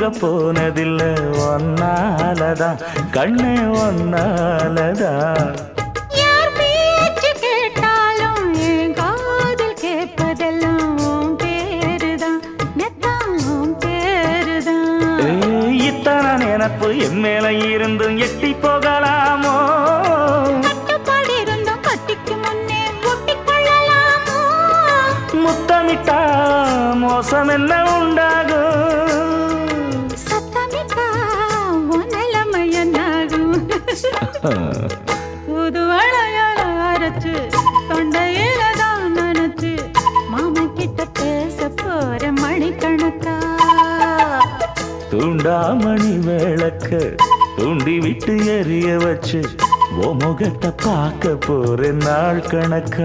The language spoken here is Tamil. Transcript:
தூங்க போனதில்லை ஒன்னாலதான் கண்ணே ஒன்னாலதான். யார் பேச்சு கேட்டாலும் என் காதில் கேட்பதெல்லாம் உன் பேருதான் மெத்தான் உன் பேருதான். இத்தனை நினப்பு என் மேல இருந்தும் எட்டி போகலாமோ? கட்டுப்பாடு இருந்தும் கட்டிக்கு முன்னே ஒட்டிக்கொள்ளலாமோ? முத்தமிட்டா மோசம் என்ன உண்டாகும்? சத்தமிட்டா உன் நிலைமை என்னாகும்? புது வளையல அரைச்சு தொண்டையில தான் நினைச்சு மாமன் கிட்ட பேச போற மணிக்கணக்கா. தூண்டாமணி விளக்க தூண்டி விட்டு எரிய வச்சு ஓ முகத்தை பார்க்க போற நாள் கணக்கா.